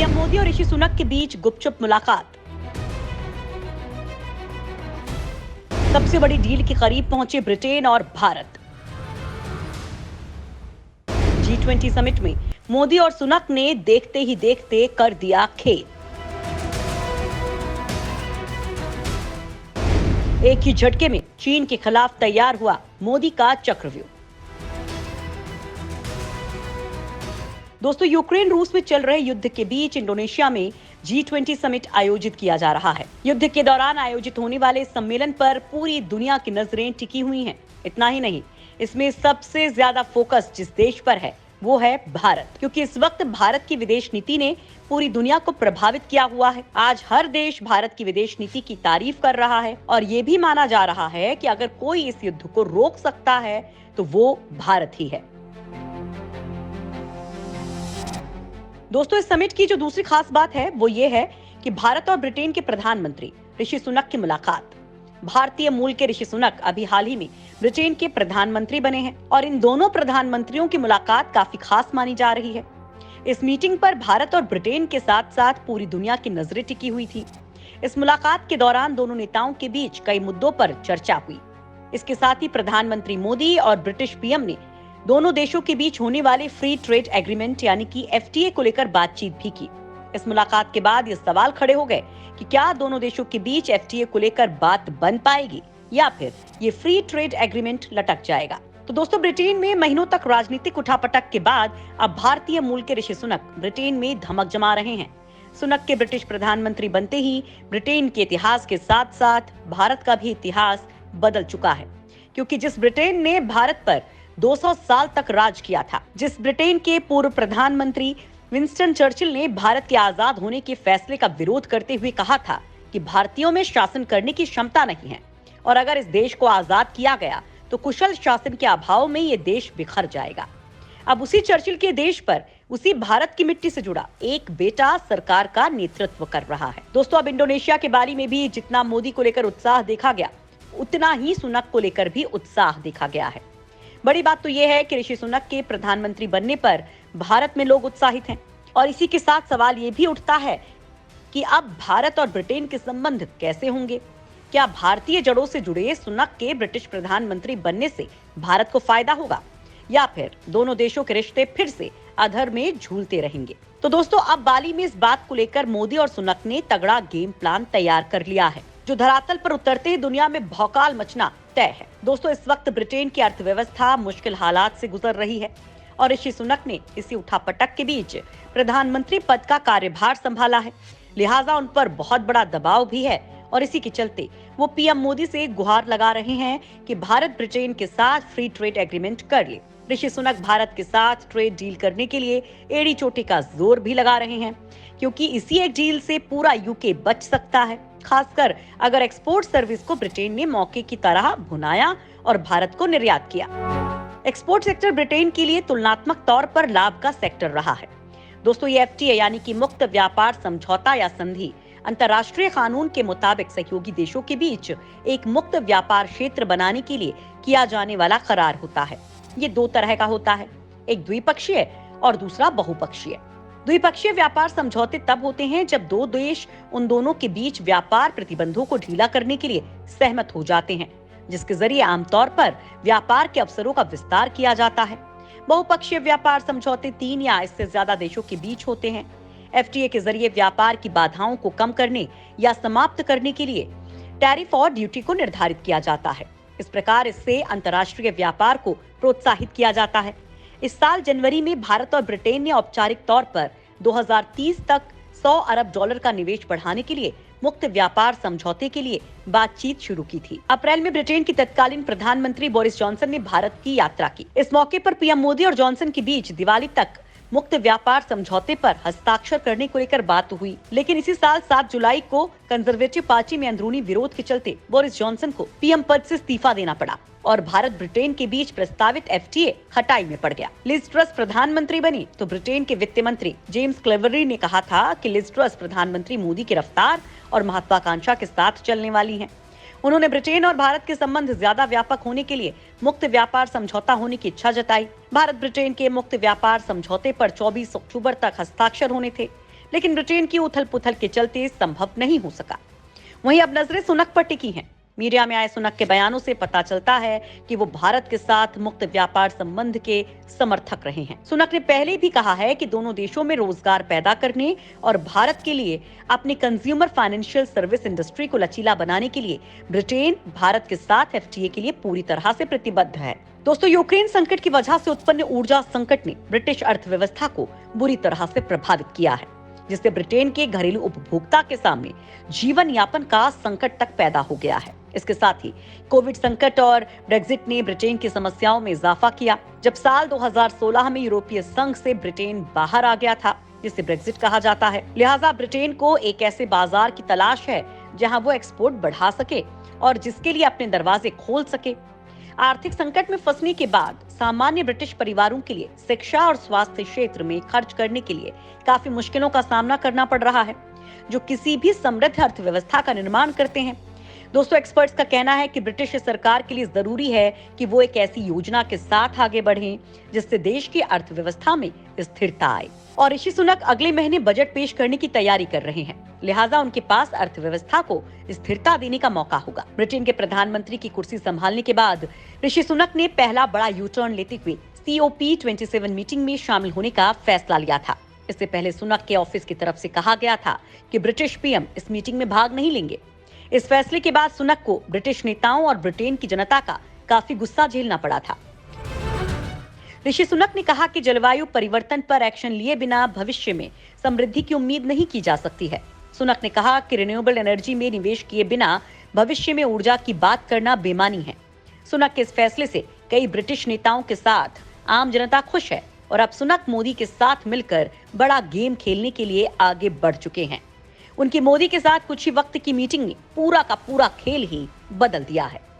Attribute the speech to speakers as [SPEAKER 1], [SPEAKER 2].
[SPEAKER 1] PM Modi और ऋषि सुनक के बीच गुपचुप मुलाकात। सबसे बड़ी डील के करीब पहुंचे ब्रिटेन और भारत। G20 समिट में मोदी और सुनक ने देखते ही देखते कर दिया खेल। एक ही झटके में चीन के खिलाफ तैयार हुआ मोदी का चक्रव्यूह। दोस्तों, यूक्रेन रूस में चल रहे युद्ध के बीच इंडोनेशिया में G20 समिट आयोजित किया जा रहा है। युद्ध के दौरान आयोजित होने वाले सम्मेलन पर पूरी दुनिया की नजरें टिकी हुई हैं। इतना ही नहीं, इसमें सबसे ज्यादा फोकस जिस देश पर है वो है भारत, क्योंकि इस वक्त भारत की विदेश नीति ने पूरी दुनिया को प्रभावित किया हुआ है। आज हर देश भारत की विदेश नीति की तारीफ कर रहा है और ये भी माना जा रहा है कि अगर कोई इस युद्ध को रोक सकता है तो वो भारत ही है। दोस्तों, इस समिट की जो दूसरी खास बात है वो ये है कि भारत और ब्रिटेन के प्रधानमंत्री ऋषि सुनक की मुलाकात। भारतीय मूल के ऋषि सुनक अभी हाल ही में ब्रिटेन के प्रधानमंत्री बने हैं और इन दोनों प्रधानमंत्रियों की मुलाकात काफी खास मानी जा रही है। इस मीटिंग पर भारत और ब्रिटेन के साथ साथ पूरी दुनिया की नजरें टिकी हुई थी। इस मुलाकात के दौरान दोनों नेताओं के बीच कई मुद्दों पर चर्चा हुई। इसके साथ ही प्रधानमंत्री मोदी और ब्रिटिश पीएम ने दोनों देशों के बीच होने वाले फ्री ट्रेड एग्रीमेंट यानी कि FTA को लेकर बातचीत भी की। इस मुलाकात के बाद ये सवाल खड़े हो गए कि क्या दोनों देशों के बीच FTA को लेकर बात बन पाएगी या फिर ये फ्री ट्रेड एग्रीमेंट लटक जाएगा। तो दोस्तों, ब्रिटेन में महीनों तक राजनीतिक उठापटक के बाद अब भारतीय मूल के ऋषि सुनक ब्रिटेन में धमक जमा रहे हैं। सुनक के ब्रिटिश प्रधानमंत्री बनते ही ब्रिटेन के इतिहास के साथ साथ भारत का भी इतिहास बदल चुका है, क्योंकि जिस ब्रिटेन ने भारत पर 200 साल तक राज किया था, जिस ब्रिटेन के पूर्व प्रधानमंत्री विंस्टन चर्चिल ने भारत के आजाद होने के फैसले का विरोध करते हुए कहा था कि भारतीयों में शासन करने की क्षमता नहीं है और अगर इस देश को आजाद किया गया तो कुशल शासन के अभाव में ये देश बिखर जाएगा। अब उसी चर्चिल के देश पर उसी भारत की मिट्टी से जुड़ा एक बेटा सरकार का नेतृत्व कर रहा है। दोस्तों, अब इंडोनेशिया के बाली में भी जितना मोदी को लेकर उत्साह देखा गया, उतना ही सुनक को लेकर भी उत्साह देखा गया है। बड़ी बात तो यह है कि ऋषि सुनक के प्रधानमंत्री बनने पर भारत में लोग उत्साहित हैं और इसी के साथ सवाल ये भी उठता है कि अब भारत और ब्रिटेन के संबंध कैसे होंगे। क्या भारतीय जड़ों से जुड़े सुनक के ब्रिटिश प्रधानमंत्री बनने से भारत को फायदा होगा या फिर दोनों देशों के रिश्ते फिर से अधर में झूलते रहेंगे। तो दोस्तों, अब बाली में इस बात को लेकर मोदी और सुनक ने तगड़ा गेम प्लान तैयार कर लिया है, जो धरातल पर उतरते ही दुनिया में भौकाल मचना तय है। दोस्तों, इस वक्त ब्रिटेन की अर्थव्यवस्था मुश्किल हालात से गुजर रही है और ऋषि सुनक ने इसी उठापटक के बीच प्रधानमंत्री पद का कार्यभार संभाला है, लिहाजा उन पर बहुत बड़ा दबाव भी है और इसी के चलते वो पीएम मोदी से गुहार लगा रहे हैं कि भारत ब्रिटेन के साथ फ्री ट्रेड एग्रीमेंट कर ले। ऋषि सुनक भारत के साथ ट्रेड डील करने के लिए एड़ी चोटी का जोर भी लगा रहे हैं, क्योंकि इसी एक डील से पूरा यूके बच सकता है, खासकर अगर एक्सपोर्ट सर्विस को ब्रिटेन ने मौके की तरह भुनाया और भारत को निर्यात किया। एक्सपोर्ट सेक्टर ब्रिटेन के लिए तुलनात्मक तौर पर लाभ का सेक्टर रहा है। दोस्तों, ये FTA यानी कि मुक्त व्यापार समझौता या संधि अंतर्राष्ट्रीय कानून के मुताबिक सहयोगी देशों के बीच एक मुक्त व्यापार क्षेत्र बनाने के लिए किया जाने वाला करार होता है। ये दो तरह का होता है, एक द्विपक्षीय और दूसरा बहुपक्षीय। द्विपक्षीय व्यापार समझौते तब होते हैं जब दो देश उन दोनों के बीच व्यापार प्रतिबंधों को ढीला करने के लिए सहमत हो जाते हैं, जिसके जरिए आमतौर पर व्यापार के अवसरों का विस्तार किया जाता है। बहुपक्षीय व्यापार समझौते 3 या इससे ज्यादा देशों के बीच होते हैं। FTA के जरिए व्यापार की बाधाओं को कम करने या समाप्त करने के लिए टैरिफ और ड्यूटी को निर्धारित किया जाता है। इस प्रकार इससे अंतर्राष्ट्रीय व्यापार को प्रोत्साहित किया जाता है। इस साल जनवरी में भारत और ब्रिटेन ने औपचारिक तौर पर 2030 तक $100 अरब का निवेश बढ़ाने के लिए मुक्त व्यापार समझौते के लिए बातचीत शुरू की थी। अप्रैल में ब्रिटेन की तत्कालीन प्रधानमंत्री बोरिस जॉनसन ने भारत की यात्रा की। इस मौके पर पीएम मोदी और जॉनसन के बीच दिवाली तक मुक्त व्यापार समझौते पर हस्ताक्षर करने को लेकर बात हुई, लेकिन इसी साल 7 जुलाई को कंजर्वेटिव पार्टी में अंदरूनी विरोध के चलते बोरिस जॉनसन को पीएम पद से इस्तीफा देना पड़ा और भारत ब्रिटेन के बीच प्रस्तावित FTA खटाई में पड़ गया। लिज ट्रस प्रधानमंत्री बनी तो ब्रिटेन के वित्त मंत्री जेम्स क्लेवरी ने कहा था कि लिज ट्रस प्रधानमंत्री मोदी की रफ्तार और महत्वाकांक्षा के साथ चलने वाली हैं। उन्होंने ब्रिटेन और भारत के संबंध ज्यादा व्यापक होने के लिए मुक्त व्यापार समझौता होने की इच्छा जताई। भारत ब्रिटेन के मुक्त व्यापार समझौते पर 24 अक्टूबर तक हस्ताक्षर होने थे। लेकिन ब्रिटेन की उथल पुथल के चलते संभव नहीं हो सका। वहीं अब नजरें सुनक पर टिकी हैं। मीडिया में आए सुनक के बयानों से पता चलता है कि वो भारत के साथ मुक्त व्यापार संबंध के समर्थक रहे हैं। सुनक ने पहले भी कहा है कि दोनों देशों में रोजगार पैदा करने और भारत के लिए अपनी कंज्यूमर फाइनेंशियल सर्विस इंडस्ट्री को लचीला बनाने के लिए ब्रिटेन भारत के साथ एफटीए के लिए पूरी तरह से प्रतिबद्ध है। दोस्तों, यूक्रेन संकट की वजह से उत्पन्न ऊर्जा संकट ने ब्रिटिश अर्थव्यवस्था को बुरी तरह से प्रभावित किया है, जिससे ब्रिटेन के घरेलू उपभोक्ता के सामने जीवन यापन का संकट तक पैदा हो गया है। इसके साथ ही कोविड संकट और ब्रेक्जिट ने ब्रिटेन की समस्याओं में इजाफा किया। जब साल 2016 में यूरोपीय संघ से ब्रिटेन बाहर आ गया था, जिसे ब्रेक्जिट कहा जाता है, लिहाजा ब्रिटेन को एक ऐसे बाजार की तलाश है जहां वो एक्सपोर्ट बढ़ा सके और जिसके लिए अपने दरवाजे खोल सके। आर्थिक संकट में फंसने के बाद सामान्य ब्रिटिश परिवारों के लिए शिक्षा और स्वास्थ्य क्षेत्र में खर्च करने के लिए काफी मुश्किलों का सामना करना पड़ रहा है, जो किसी भी समृद्ध अर्थव्यवस्था का निर्माण करते हैं। दोस्तों, एक्सपर्ट्स का कहना है कि ब्रिटिश सरकार के लिए जरूरी है कि वो एक ऐसी योजना के साथ आगे बढ़ें जिससे देश की अर्थव्यवस्था में स्थिरता आए। और ऋषि सुनक अगले महीने बजट पेश करने की तैयारी कर रहे हैं, लिहाजा उनके पास अर्थव्यवस्था को स्थिरता देने का मौका होगा। ब्रिटेन के प्रधानमंत्री की कुर्सी संभालने के बाद ऋषि सुनक ने पहला बड़ा यू टर्न लेते हुए COP27 मीटिंग में शामिल होने का फैसला लिया था। इससे पहले सुनक के ऑफिस की तरफ से कहा गया था कि ब्रिटिश PM इस मीटिंग में भाग नहीं लेंगे। इस फैसले के बाद सुनक को ब्रिटिश नेताओं और ब्रिटेन की जनता का काफी गुस्सा झेलना पड़ा था। ऋषि सुनक ने कहा कि जलवायु परिवर्तन पर एक्शन लिए बिना भविष्य में समृद्धि की उम्मीद नहीं की जा सकती है। सुनक ने कहा कि रिन्यूएबल एनर्जी में निवेश किए बिना भविष्य में ऊर्जा की बात करना बेमानी है। सुनक के इस फैसले से कई ब्रिटिश नेताओं के साथ आम जनता खुश है और अब सुनक मोदी के साथ मिलकर बड़ा गेम खेलने के लिए आगे बढ़ चुके हैं। उनकी मोदी के साथ कुछ ही वक्त की मीटिंग ने पूरा का पूरा खेल ही बदल दिया है।